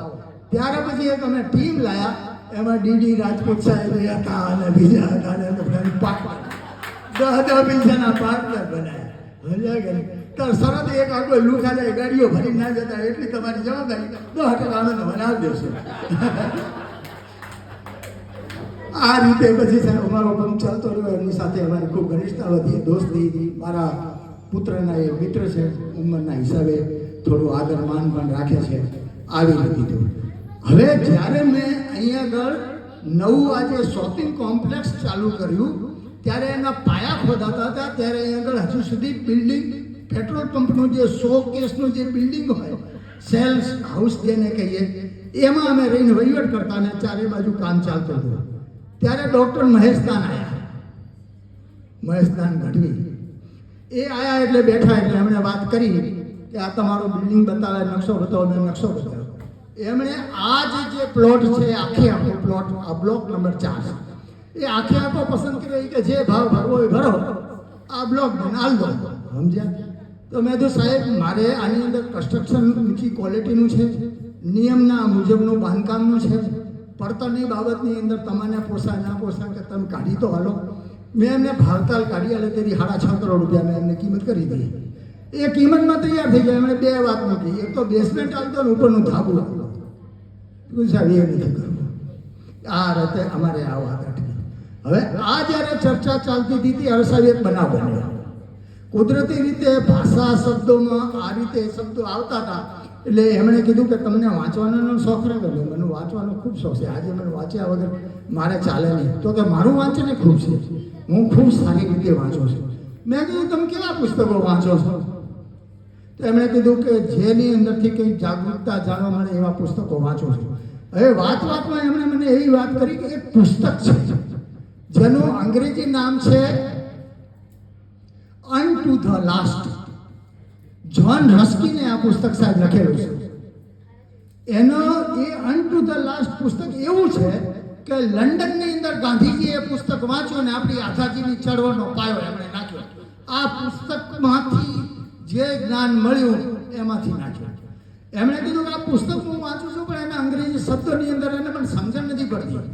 ત્યારે પછી એક અમે ટીમ લાયા, એમાં ડીડી રાજપૂત સાહેબ હતા અને બીજા હતા, અને 10 પૈસાના પાર્ટનર બનાવ્યા. સમજ્યા કે તો સરસ એક આખો લુખાને ગાડીઓ ભરી ના જતા, એટલી તમારી જવાબદારી. 10% અમે બનાવી દેશું. આ રીતે પછી સાહેબ અમારો પંપ ચાલતો રહ્યો. એમની સાથે અમારી ખૂબ ઘનિષ્ઠતા વધી, દોસ્તી હતી. મારા પુત્રના એ મિત્ર છે, ઉંમરના હિસાબે થોડું આદર માન પણ રાખે છે. આવી લીધું. હવે જ્યારે મેં અહીંયા આગળ નવું આજે શોપિંગ કોમ્પ્લેક્સ ચાલુ કર્યું ત્યારે એના પાયા ખોદાતા હતા. ત્યારે અહીંયા આગળ હજુ સુધી બિલ્ડિંગ, પેટ્રોલ પંપનું જે 100 કેસનું જે બિલ્ડિંગ હોય, સેલ્સ હાઉસ જેને કહીએ, એમાં અમે રહીને વહીવટ કરતા ને ચારે બાજુ કામ ચાલતું હતું. ત્યારે ડૉક્ટર મહેશદાન આવ્યા, મહેશદાન ગઢવી. એ આવ્યા એટલે બેઠા, એટલે એમણે વાત કરી કે આ તમારો બિલ્ડિંગ બતાવે, નકશો બતાવો. મેં નકશો બતાવ્યો. એમણે આ જે પ્લોટ છે, આખે આખો પ્લોટ, આ બ્લોક નંબર 4, એ આખે આખો પસંદ કર્યો કે જે ભાવ ભરવો હોય ભરો, આ બ્લોક બનાવી દો. સમજ્યા? તો મેં તો સાહેબ મારે આની અંદર કન્સ્ટ્રક્શન ઊંચી ક્વોલિટીનું છે, નિયમના મુજબનું બાંધકામનું છે, પડતરની બાબતની અંદર તમને પોસાય ના પોસાય કે તમે કાઢી તો હાલો. મેં એમને ભાવતાલ કાઢી હાલે તેની 6.5 કરોડ રૂપિયા મેં એમને કિંમત કરી દીધી. એ કિંમતમાં તૈયાર થઈ ગયા. એમણે 2 વાત મૂકી, એક તો બેસમેન્ટ આવતો ને ઉપરનું ધાબુ આવતો. સાહેબ એ નથી કરવું. આ રીતે અમારે આ વાત હતી. હવે આ જ્યારે ચર્ચા ચાલતી હતી ત્યારે સાહેબ એક બનાવ બન્યો. કુદરતી રીતે ભાષા શબ્દોમાં આ રીતે શબ્દો આવતા હતા. એટલે એમણે કીધું કે તમને વાંચવાનો શોખ રહ્યો. મને વાંચવાનો ખૂબ શોખ છે. આજે મને વાંચ્યા વગર મારે ચાલે નહીં. તો કે મારું વાંચન ખૂબ છે, હું ખૂબ સારી રીતે વાંચું છું. મેં કીધું તમે કેવા પુસ્તકો વાંચો છો? તો એમણે કીધું કે જેની અંદરથી કંઈક જાગૃતતા જાણવા મળે એવા પુસ્તકો વાંચું છું. હવે વાતમાં એમણે મને એવી વાત કરી કે એક પુસ્તક છે જેનું અંગ્રેજી નામ છે અનટુ ધ લાસ્ટ. જ્હોન રસ્કીને આ પુસ્તક સાહેબ લખેલું છે. એનો એ અનટુ ધ લાસ્ટ પુસ્તક એવું છે કે લંડનની અંદર ગાંધીજીએ પુસ્તક વાંચ્યું અને આપણી આઝાદીની ચળવળનો પાયો એમણે નાખ્યો. આ પુસ્તકમાંથી જે જ્ઞાન મળ્યું એમાંથી નાખ્યું. એમણે કીધું કે આ પુસ્તક હું વાંચું છું પણ એના અંગ્રેજી શબ્દોની અંદર એને પણ સમજણ નથી પડતી.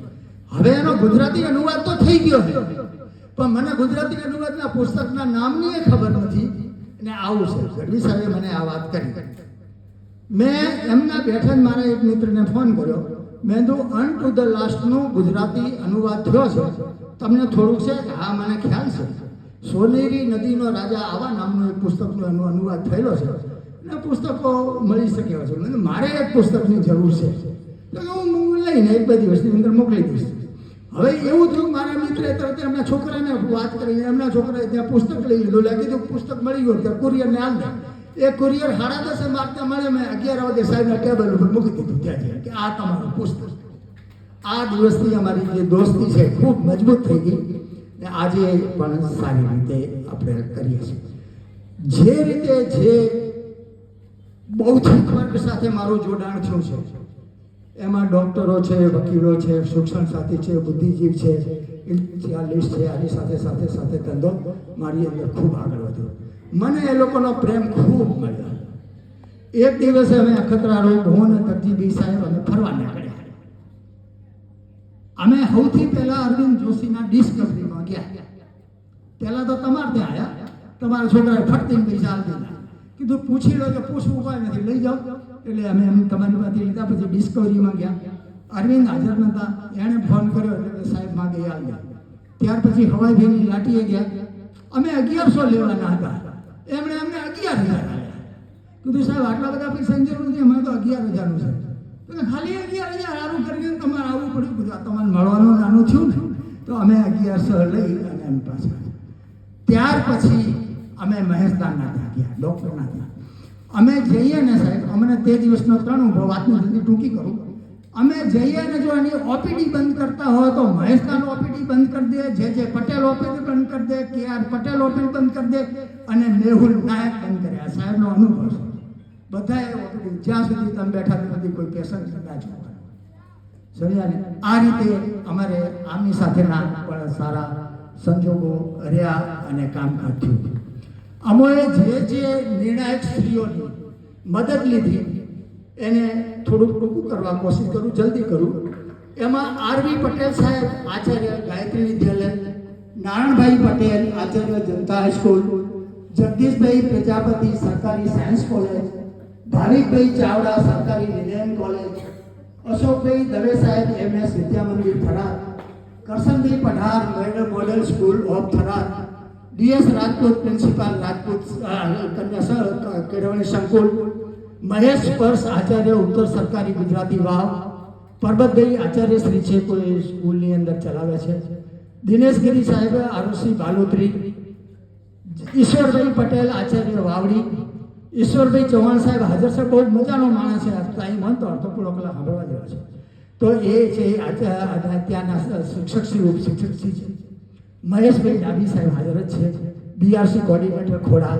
હવે એનો ગુજરાતી અનુવાદ તો થઈ ગયો છે, પણ મને ગુજરાતી અનુવાદના પુસ્તકના નામની ખબર નથી. અને આવું છે. ગઢવી સાહેબે મને આ વાત કરી. મેં એમના બેઠા જ મારા એક મિત્રને ફોન કર્યો મેં તો અન ટુ ધ લાસ્ટનો ગુજરાતી અનુવાદ થયો છે. તમને થોડુંક છે કે હા મને ખ્યાલ છે. સોનેરી નદીનો રાજા આવા નામનું એક પુસ્તકનો એનો અનુવાદ થયેલો છે અને પુસ્તકો મળી શકે છે. મારે એક પુસ્તકની જરૂર છે તો હું લઈને એક બે દિવસની અંદર મોકલી દઈશ. હવે એવું થયું મારા મિત્રે તરત એમના છોકરાને વાત કરીને એમના છોકરાએ ત્યાં પુસ્તક લઈ લીધું. લાગી તો પુસ્તક મળી ગયું ત્યાં કુરિયરને આલ દે. એ કુરિયર 10:30 માગતા મળે. મેં 11 વાગે સાહેબના ટેબલ ઉપર મૂકી દીધું ત્યાં કે આ તમારું પુસ્તક. આ દિવસથી અમારી જે દોસ્તી છે ખૂબ મજબૂત થઈ ગઈ ને આજે પણ સારી રીતે આપણે કરીએ છીએ. જે રીતે જે બૌદ્ધિક વર્ગ સાથે મારું જોડાણ થયું છે એમાં ડૉક્ટરો છે, વકીલો છે, શિક્ષણ સાથી છે, બુદ્ધિજીવ છે, ઇન્ડસ્ટ્રીયાલિસ્ટ છે. આની સાથે સાથે સાથે ધંધો મારી અંદર ખૂબ આગળ વધ્યો. મને એ લોકોનો પ્રેમ ખૂબ મળ્યો. એક દિવસે અમે અખતરા રોડ હું અને તકજીબી સાહેબ અમે ફરવા નીકળ્યા. અમે સૌથી પહેલા અરવિંદ જોશીના ડિસ્કવરીમાં ગયા. પહેલા તો તમારે ત્યાં આવ્યા. તમારા છોકરાએ ફટતીને પૈસા આપી દીધા. કીધું પૂછી લો કે પૂછવું કોઈ નથી, લઈ જાઓ. એટલે અમે એમ તમારી પાસેથી લીધા. પછી ડિસ્કવરીમાં ગયા. અરવિંદ હાજર નહોતા. એણે ફોન કર્યો એટલે સાહેબ માગે યાદ ગયા. ત્યાર પછી હવાઈભાઈની લાઠીએ ગયા. અમે 1100 લેવાના હતા. એમણે અમને 11,000 આપ્યા. કીધું સાહેબ આટલા બધા પૈસાની જરૂર નથી, અમારે તો 11,000નું છે. એટલે ખાલી 11,000 સારું કરીને તમારે આવવું પડ્યું. કીધું તમારે મળવાનું નાનું થયું ને તો અમે 1100 લઈ અને એમ પાછા. ત્યાર પછી અમે મહેશદાનના ત્યાં ગયા, ડૉક્ટરના ત્યાં. અમે જઈએ ને સાહેબ, અમને તે દિવસનો 3 અનુભવ, વાતની જલ્દી ટૂંકી કરું. અમે જઈએ ને જો એની ઓપીડી બંધ કરતા હોય તો મહેશદાન ઓપીડી બંધ કરી દે, જે પટેલ ઓપીડી બંધ કરી દે, KR પટેલ ઓપીડી બંધ કરી દે અને મેહુલ નાયક બંધ કરે. આ સાહેબનો અનુભવ છે. બધાએ ઓપીડી જ્યાં સુધી તમે બેઠા નથી કોઈ પેશન્ટ ના જોવાનું. સમજ્યા ને? આ રીતે અમારે આમની સાથેના પણ સારા સંજોગો રહ્યા અને કામકાજ થયું. અમોએ જે નિર્ણાયક સ્ત્રીઓની મદદ લીધી એને થોડુંક ટૂંકું કરવા કોશિશ કરું, જલ્દી કરું. એમાં RV પટેલ સાહેબ આચાર્ય ગાયત્રી વિદ્યાલય, નારાયણભાઈ પટેલ આચાર્ય જનતા હાઈસ્કૂલ, જગદીશભાઈ પ્રજાપતિ સરકારી સાયન્સ કોલેજ, ભાવિકભાઈ ચાવડા સરકારી વિજ્ઞાન કોલેજ, અશોકભાઈ દવે સાહેબ MS Vidya Mandir Tharad, Karshanbhai Padhar model school of Tharad, DS Rajput principal Rajput કન્યા કેળવણી સંકુલ, મહેશ પર્સ આચાર્ય ઉત્તર સરકારી ગુજરાતી વાવ, પરબતભાઈ આચાર્ય શ્રી છે કોઈ સ્કૂલની અંદર ચલાવે છે, દિનેશગીરી સાહેબ ROC બાલોત્રી, ઈશ્વરભાઈ પટેલ આચાર્ય વાવડી, ઈશ્વરભાઈ ચૌહાણ સાહેબ હાજર છે. બહુ મજાનો માણસ છે. ટાઈમ હોય તો અડધો પૂરો કલાક સાંભળવા જેવા છે. તો એ છે ત્યાંના શિક્ષકશ્રી ઉપશિક્ષકશ્રી છે. મહેશભાઈ ડાબી સાહેબ હાજર જ છે. BRC કોર્ડિનેટર ખોડા,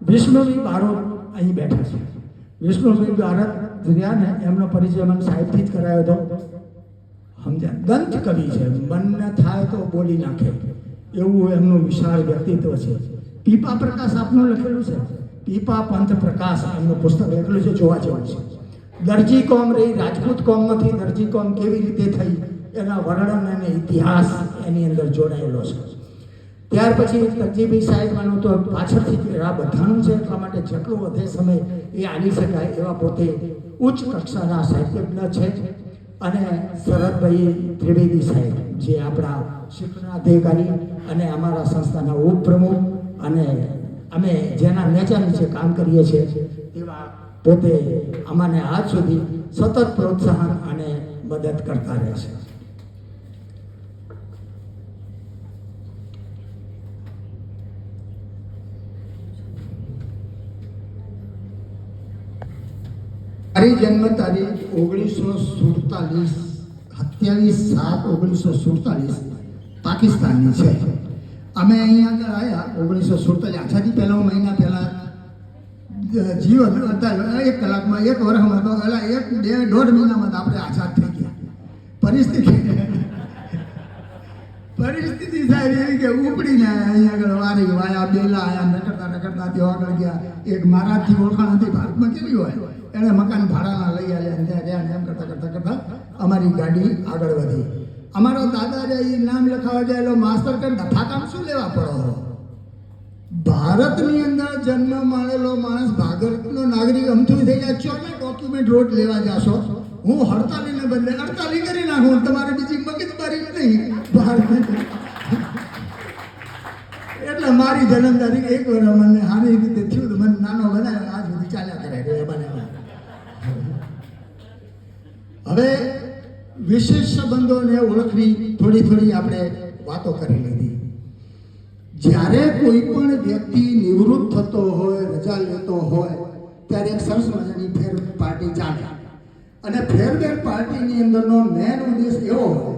વિષ્ણુભાઈ બારોટ અહીં બેઠા છે. વિષ્ણુભાઈ બારોટ રહ્યા ને એમનો પરિચય મને સાહેબથી જ કરાયો હતો. સમજ્યા? દંત કવિ છે. મનને થાય તો બોલી નાખે એવું એમનું વિશાળ વ્યક્તિત્વ છે. પીપા પ્રકાશ આપનું લખેલું છે. પીપા પંથ પ્રકાશ એમનું પુસ્તક લખેલું છે, જોવા જેવું છે. દરજી કોમ રહી, રાજપૂત કોમમાંથી દરજી કોમ કેવી રીતે થઈ એના વર્ણન અને ઇતિહાસ એની અંદર જોડાયેલો છે. ત્યાર પછી તકજીભાઈ સાહેબનું તો પાછળથી આ બધાનું છે એટલા માટે જેટલો વધે સમય એ આલી શકાય એવા પોતે ઉચ્ચ કક્ષાના સાહિત્યજ્ઞ છે. અને શરદભાઈ ત્રિવેદી સાહેબ જે આપણા શિક્ષણાધિકારી અને અમારા સંસ્થાના ઉપપ્રમુખ અને અમે જેના નેચા નીચે કામ કરીએ છીએ એવા પોતે અમને આજ સુધી સતત પ્રોત્સાહન અને મદદ કરતા રહે છે. મારી જન્મ તારીખ 1947 27/7/1947 પાકિસ્તાનની છે. અમે અહીંયા આગળ આવ્યા 1947 આઝાદી પહેલા મહિના પહેલાં જીવન હતા. 1 કલાકમાં 1 વર્ષમાં તો પહેલાં 1-1.5 મહિનામાં તો આપણે આઝાદ થઈ ગયા. પરિસ્થિતિ સાહેબ એવી કે ઉપડીને અહીંયા આગળ વારી વાયા બેલા આયા નકરતા તેઓ આગળ ગયા. એક મહારાજથી ઓળખાણ હતી ભારતમાં કેવી હોય, એણે મકાન ભાડાના લઈ આવ્યા ત્યાં રહ્યા. એમ કરતા અમારી ગાડી આગળ વધી. અમારા દાદા એ નામ લખાવા ગયેલો માસ્તર કે ડફાકામ શું લેવા પડો? ભારતની અંદર જન્મ મળેલો માણસ ભારતનો નાગરિક અમથું થઈ જાય. ચોને ડોક્યુમેન્ટ રોજ લેવા જાશો. હું હડતાલીને બદલે અડતાલી કરી નાખું, તમારે બીજી મગજમારી નહીં બહાર. એટલે મારી જન્મતારીખ 1 વર્ષ મને સારી રીતે થયું, મને નાનો બનાવ્યો, આજ સુધી ચાલ્યા કરે બનાવ્યા. હવે વિશેષ સંબંધોને ઓળખવી થોડી આપણે વાતો કરી લીધી. જ્યારે કોઈ પણ વ્યક્તિ નિવૃત્ત થતો હોય, રજા લેતો હોય, ત્યારે એક સરસ મજાની ફેર પાર્ટી ચાલે. અને ફેરવેલ પાર્ટીની અંદરનો મેન ઉદ્દેશ એવો હોય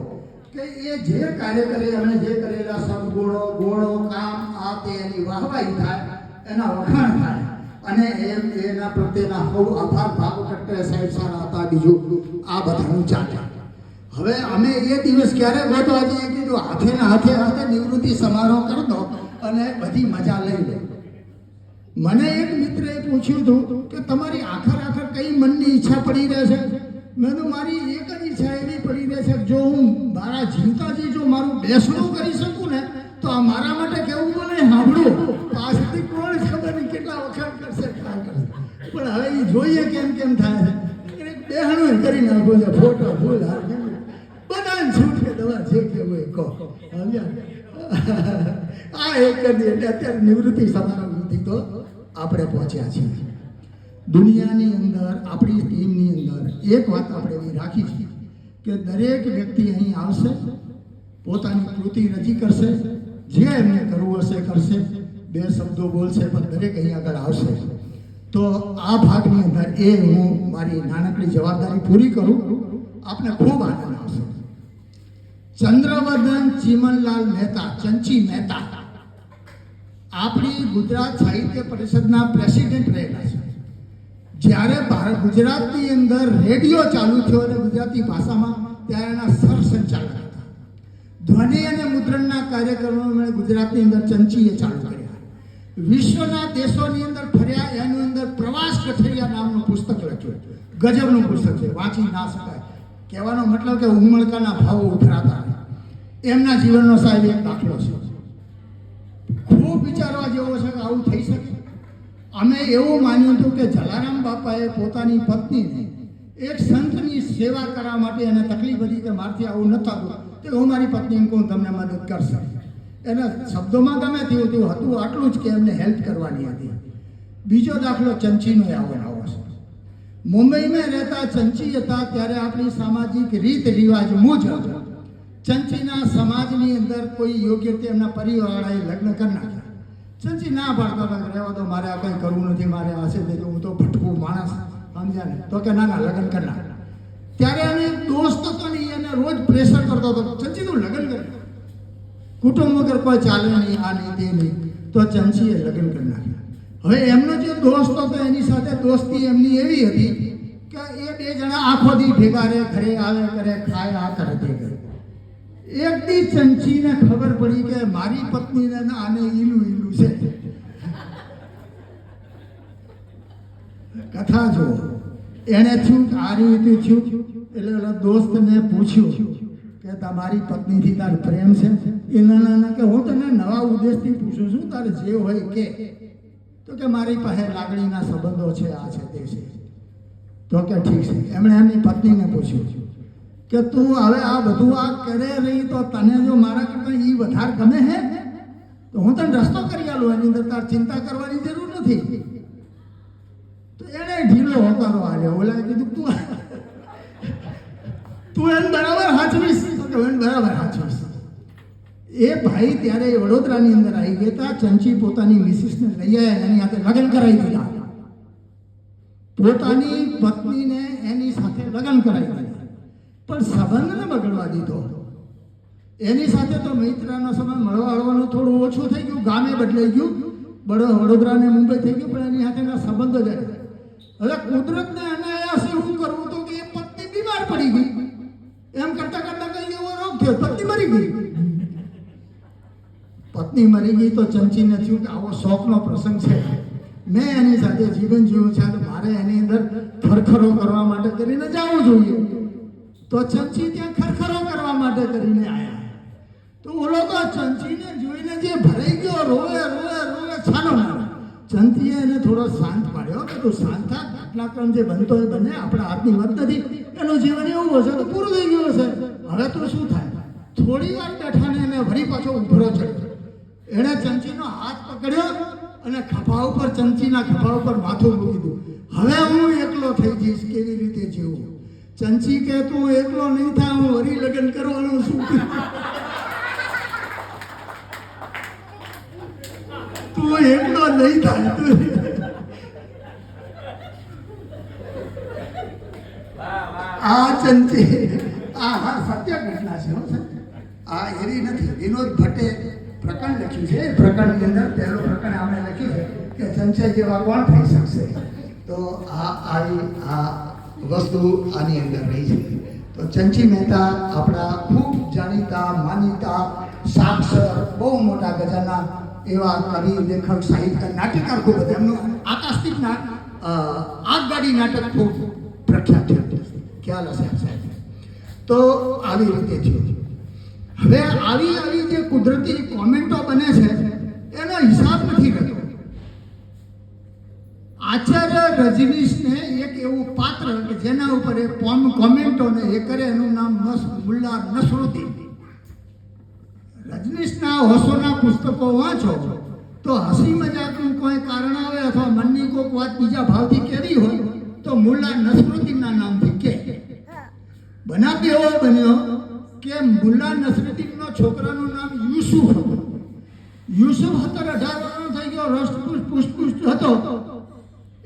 કે એ જે કાર્ય કરે, અમે જે કરેલા સદગુણો, ગુણો, કામ, આ તે એની વાહવાહી થાય, એના વખાણ થાય, અને એના પ્રત્યેના બહુ આભાર ભાવ કરતા સાહેબ સારા હતા, બીજું આ બધાનું ચાલે. હવે અમે એ દિવસ ક્યારે ગોતવા જઈએ કીધું હાથે નિવૃત્તિ સમારોહ કરી દો અને બધી મજા લઈ લો. મને એક મિત્રએ પૂછ્યું હતું કે તમારી આખર કઈ મનની ઈચ્છા પડી રહે છે? મેં તો મારી એક જ ઈચ્છા એવી પડી રહે છે, જો હું મારા જીવતાજી જો મારું બેસણું કરી શકું ને તો આ મારા માટે કેવું મને સાંભળું. પાછળથી કોણ ખબર નહીં કેટલા વખત કરશે, પણ હવે એ જોઈએ કેમ થાય છે. બેહણું કરી નાખો છે, ફોટો ફૂલ બધાને છૂટ કે દવા જે કેવું એ કહો. આ એક કરી એટલે અત્યારે નિવૃત્તિ સમારોહ સુધી તો આપણે પહોંચ્યા છીએ. દુનિયાની અંદર આપણી ટીમની અંદર એક વાત આપણે એવી રાખી છે કે દરેક વ્યક્તિ અહીં આવશે, પોતાની કૃતિ રજી કરશે, જે એમને કરવું હશે કરશે, 2 શબ્દો બોલશે, પણ દરેક અહીં આગળ આવશે. તો આ ભાગની અંદર હું મારી નાનકડી જવાબદારી પૂરી કરું, આપને ખૂબ આનંદ આવશે. ચંદ્રવદન ચીમનલાલ મહેતા, ચંચી મહેતા, આપણી ગુજરાત સાહિત્ય પરિષદના પ્રેસિડેન્ટ રહેલા છે. જ્યારે ગુજરાતની અંદર રેડિયો ચાલુ થયો અને ગુજરાતી ભાષામાં, ત્યારે એના સરસંચાલક હતા. ધ્વનિ અને મુદ્રણના કાર્યક્રમો મેં ગુજરાતની અંદર ચંચીએ ચાલુ કર્યા. વિશ્વના દેશોની અંદર ફર્યા, એની અંદર પ્રવાસ કઠરિયા નામનું પુસ્તક લખ્યું. ગજબનું પુસ્તક છે, વાંચી ના શકાય. કહેવાનો મતલબ કે ઉમળકાના ભાવો ઉભરાતા. એમના જીવનનો સાહેબ એક દાખલો છે, ખૂબ વિચારવા જેવો છે કે આવું થઈ શકે. અમે એવું માન્યું હતું કે જલારામ બાપાએ પોતાની પત્નીને એક સંતની સેવા કરવા માટે એને તકલીફ હતી કે મારથી આવું ન થતું, તો હું મારી પત્નીને કહું તમને મદદ કરશે. એના શબ્દોમાં ગમે તેવું હતું આટલું જ કે એમને હેલ્પ કરવાની હતી. બીજો દાખલો ચંચીનો આવો છે. મુંબઈમાં રહેતા ચંચી હતા ત્યારે આપણી સામાજિક રીત રિવાજ મુજબ ચંચીના સમાજની અંદર કોઈ યોગ્ય રીતે એમના પરિવારવાળાએ લગ્ન કરી નાખ્યા. ચંચી ના પાડતા હતા, રહેવા તો મારે આ કંઈ કરવું નથી, મારે હશે તે હું તો ભટકું માણસ, સમજ્યા ને? તો કે ના લગ્ન કરી નાખ. ત્યારે એને એક દોસ્ત હતો ને, એને રોજ પ્રેશર કરતો હતો, ચંચી તું લગ્ન કરી. કુટુંબ વગર કોઈ ચાલે નહીં, આ નહીં તે નહીં. તો ચંચીએ લગ્ન કરી નાખ્યા. હવે એમનો જે દોસ્ત હતો એની સાથે દોસ્તી એમની એવી હતી કે એ 2 જણા આખો દી ભેગા રહે, ઘરે આવે કરે, ખાય, આ કરે તે કરે. એક દી ચંચીને ખબર પડી કે મારી પત્નીને આને ઈલું છે. કથા જો એને થયું આ રીતે થયું. એટલે ઓલા દોસ્તને પૂછ્યું કે તમારી પત્નીથી તાર પ્રેમ છે? એ ના કે હું તને નવા ઉદ્દેશથી પૂછું છું, તારે જે હોય કે. તો કે મારી પાસે લાગણીના સંબંધો છે, આ છે તે છે. તો કે ઠીક છે. એમણે એમની પત્નીને પૂછ્યું કે તું હવે આ બધું આ કરે રહી તો તને જો મારા કરતાં એ વધારે ગમે હે તો હું તને રસ્તો કરી આલું, એની અંદર તાર ચિંતા કરવાની જરૂર નથી. તો એને ઢીલો હોકારો આવ્યો. ઓલા કીધું તું એને બરાબર હાચવીશ? તો કે એને બરાબર હાચવીશ. એ ભાઈ ત્યારે વડોદરાની અંદર આવી ગયા હતા. ચંચી પોતાની મિસિસને લઈ આવ્યા, એની સાથે લગ્ન કરાવી દીધા. પોતાની પત્નીને એની સાથે લગ્ન કરાવી દીધા, પણ સંબંધને બગડવા દીધો. એની સાથે તો મૈત્રાનો સંબંધ મળવા હળવાનું થોડું ઓછું થઈ ગયું, ગામે બદલાઈ ગયું, વડોદરા ને મુંબઈ થઈ ગયું, પણ એની સાથેના સંબંધો જ. હવે કુદરતને અનાયાસે શું કરવું તો કે એ પત્ની બીમાર પડી ગઈ. એમ કરતા કઈ એવો રોગ થયો, પત્ની મરી ગઈ. પત્ની મરી ગઈ તો ચંચીને થયું કે આવો શોખનો પ્રસંગ છે, મેં એની સાથે જીવન જીવ્યું છે, મારે એની અંદર ખરખરો કરવા માટે કરીને જવું જોઈએ. તો ચંચી ત્યાં ખરખરો કરવા માટે કરીને આવ્યા. તો ઓલો તો ચંચીને જોઈને જે ભરાઈ ગયો, રોવે છાનો મારો. ચંચીએ એને થોડો શાંત પાડ્યો કે તું શાંત થા, ઘટનાક્રમ જે બનતો એ બને, આપણા હાથની વાત નથી. એનું જીવન એવું હશે તો પૂરું થઈ ગયું હશે. હવે તો શું થાય, થોડી વાર બેઠા ને એને વળી પાછો ઉભરો ચડ્યો. એણે ચમચીનો હાથ પકડ્યો અને ખભા ઉપર, ચમચીના ખભા ઉપર માથું મૂકી દીધું. હવે હું એકલો થઈ જઈશ, કેવી રીતે જીવું? ચમચી કે તું એકલો નહીં થાય, હું વળી લગ્ન કરવાનું શું? તું એકલો નહીં થાય. આ ચંચી આ સત્ય ઘટના છે. આ એવી નથી. વિનોદ ભટ્ટે પ્રકરણ લખ્યું છે. એ પ્રકરણની અંદર પહેલું પ્રકરણ આપણે લખ્યું છે કે ચંચા જેવા કોણ થઈ શકશે. તો આ વસ્તુ આની અંદર રહી છે. તો ચંચી મહેતા આપણા ખૂબ જાણીતા માનીતા સાક્ષર બહુ મોટા ગજાના એવા કવિ, લેખક, સાહિત્યકાર, નાટ્યકાર ખૂબ હતા. એમનું આકાશદીપ આગગાડી નાટક ખૂબ પ્રખ્યાત થયું, ખ્યાલ હશે સાહેબ. તો આવી રીતે થયું. હવે આવી જે કુદરતી કોમેન્ટો બને છે એનો હિસાબ નથી રહેતો. આચાર્ય રજનીશને એક એવું પાત્ર કે જેના ઉપર એ કોમેન્ટોને એ કરે, એનું નામ મુલ્લા નસરુદ્દીન. રજનીશના હોશોના પુસ્તકો વાંચો તો હસી મજાકનું કોઈ કારણ આવે અથવા મનની કોઈક વાત બીજા ભાવથી કેવી હોય તો મુલ્લા નસરુદ્દીનના નામથી કે. બનાવ એવો બન્યો કે મુલ્લા નસરુદ્દીનનો છોકરાનું નામ યુસુફ હતું. યુસુફ 18 વર્ષનો થઈ ગયો, પુષ્ટ હતો.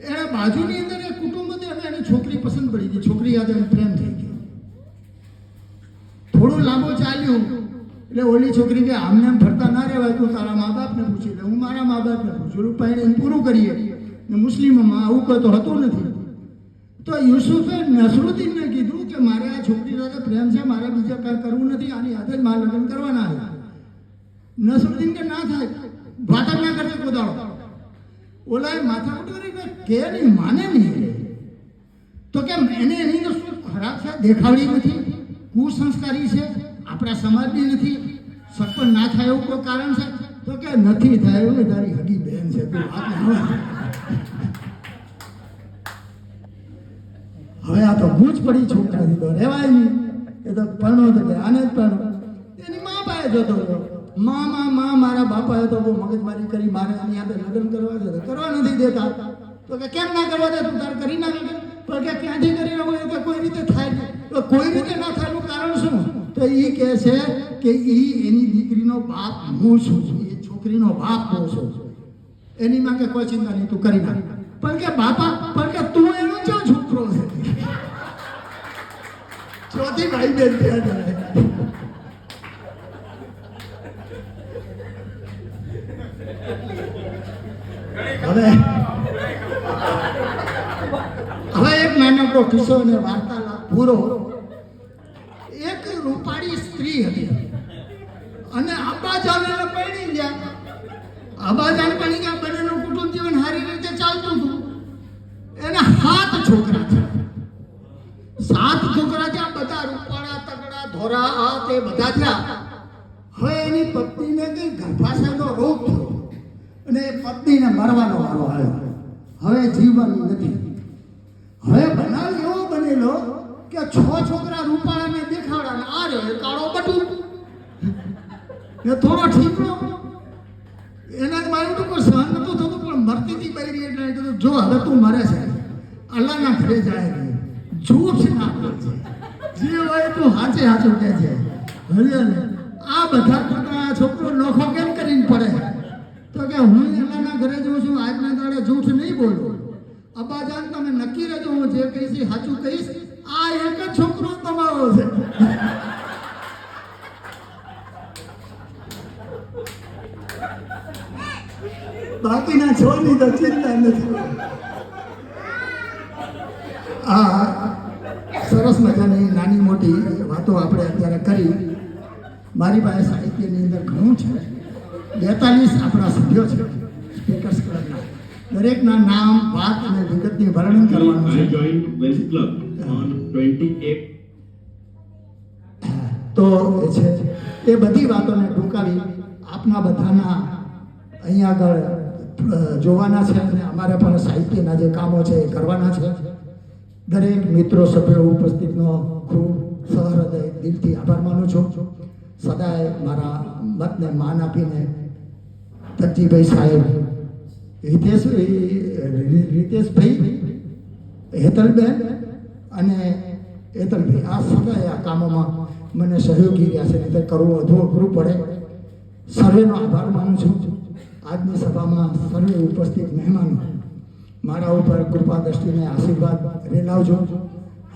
એના બાજુની અંદર એક કુટુંબ હતું અને એને છોકરી પસંદ પડી ગઈ. છોકરી યાદ એને પ્રેમ થઈ ગયો. થોડું લાંબુ ચાલ્યું એટલે ઓલી છોકરી કે આમને એમ ફરતા ના રહેવાય, તું તારા મા બાપને પૂછી લે. હું મારા મા બાપને પૂછું, રૂપાઈને પૂરું કરીએ. ને મુસ્લિમોમાં આવું કોઈ તો હતું નથી. તો યુસુફે નસરુદ્દીનને કીધું કે મારે આ છોકરી સાથે પ્રેમ છે, મારે બીજા કાંઈ કરવું નથી, આની હાથે જ મારા લગ્ન કરવાના હતા. નસરુદ્દીન કે ના થાય, વાતક ના કરતે કોદાળો. ઓલાએ માથા ઉઠાવી કે નહીં, માને નહીં. તો કેમ એને એની તો શું ખરાબ છે, દેખાવડી નથી, કુસંસ્કારી છે, આપણા સમાજની નથી, સફળ ના થાય એવું કોઈ કારણ છે? તો કે નથી થાય એવું, તારી હગી બેન છે. હવે આ તો ગૂંચ પડી છોકરાથી, તો રહેવાય નહીં. એ તો પરણો તો કે આને જ પરણો. એની મા પાસે જતો રહ્યો. માં મારા બાપાએ તો બહુ મગજમારી કરી, મારે આની સાથે લગ્ન કરવા છે, કરવા નથી દેતા. તો કે કેમ ના કરવા દે, તું તારે કરી ના લગ્ન? પણ કે ક્યાંથી કરી રહ્યો કે કોઈ રીતે થાય. તો કોઈ રીતે ના થાય એનું કારણ શું? તો એ કહે છે કે એની દીકરીનો બાપ હું છું, એ છોકરીનો બાપ હું છું. એની માં કે કોઈ ચિંતા નહીં, તું કરી નાખ. પણ કે બાપા, પણ કે તું એનો જો છોકરો છે. ચોથી ભાઈ બેન ત્યાં જાય. હવે એક નાનકડો કિસ્સો અને વાર્તાલાપ પૂરો. એક રૂપાળી સ્ત્રી હતી અને અબ્બાજાન એને પરણી ગયા. અબ્બાજાન પરણી ગયા, બંનેનું કુટુંબ જીવન સારી રીતે ચાલતું હતું. એને 7 છોકરા છે. 7 છોકરા થયા, બધા રૂપાળા, તગડા, ધોરા, આ તે બધા થયા. હવે એની પત્નીને કઈ ગર્ભાશયનો રોગ થયો અને પત્નીને મરવાનો વારો આવ્યો. હવે જીવન નથી. હવે બનાવ એવો બનેલો કે 6 છોકરા રૂપાળાને દેખાડા, આ રહ્યો કાળો બટુ ને થોડો ઠીકડો. એના મારું તો કોઈ સહન નતું થતું, પણ મરતી હતી બૈરી એટલે કીધું જો હવે તું મરે છે, અલ્લાહના ઘરે જાય, જૂઠ ના બોલજે, જે હોય તું હાચે હાચું કહે છે. આ બધા છોકરો નોખો કેમ કરીને પડે? તો કે હું અલ્લાહના ઘરે જઉં છું, આજના દાડે જૂઠ નહીં બોલું. અબ્બાજાન તમે નક્કી રહેજો, હું જે કહીશ સાચું કહીશ. આ એક જ છોકરો તમારો છે. બાકીના 6 ની તો ચિંતા નથી. આ સરસ મજાની નાની મોટી વાતો આપણે અત્યારે કરી. મારી પાસે સાહિત્યની અંદર ઘણું છે. 42 આપણા સભ્યો છે સ્પીકર્સ ક્લબના. દરેકના નામ, વાત અને વિગતની વર્ણન કરવાનું છે. તો એ છે એ બધી વાતોને ટૂંકાવી આપના બધાના અહીંયા આગળ જોવાના છે અને અમારે પણ સાહિત્યના જે કામો છે એ કરવાના છે. દરેક મિત્રો સભ્યો ઉપસ્થિતનો ખૂબ સહૃદય દિલથી આભાર માનું છું. સદાય મારા મતને માન આપીને તરજીભાઈ સાહેબ, રીતેશભાઈ, હેતલબેન અને હેતલભાઈ આ સદાય આ કામોમાં મને સહયોગી રહ્યા છે, નહીં કરવું અઘરું પડે. સર્વેનો આભાર માનું છું. આજની સભામાં સર્વે ઉપસ્થિત મહેમાનો મારા ઉપર કૃપા દ્રષ્ટિને આશીર્વાદ રેલાવજો.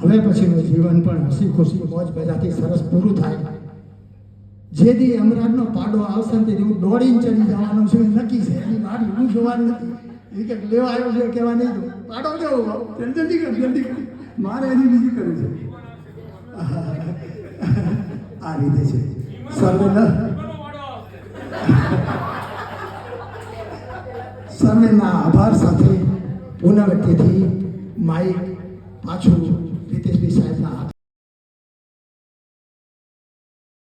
હવે પછીનું જીવન પણ હસી ખુશી મોજ મજાથી સરસ પૂરું થાય. જે દી અમરાજનો પાડો આવશે ને તે હું દોડીને ચડી જવાનું છું એ નક્કી છે. એની વાત હું જોવાનું નથી. એ કંઈક લેવા આવ્યો છે કહેવા નહીં દઉં. પાડો કેવો જલ્દી કર, જલ્દી કર, મારે એની બીજી કરવી છે. આ રીતે છે સર્વેના આભાર સાથે પુનઃ વ્યક્તિથી માઇક પાછું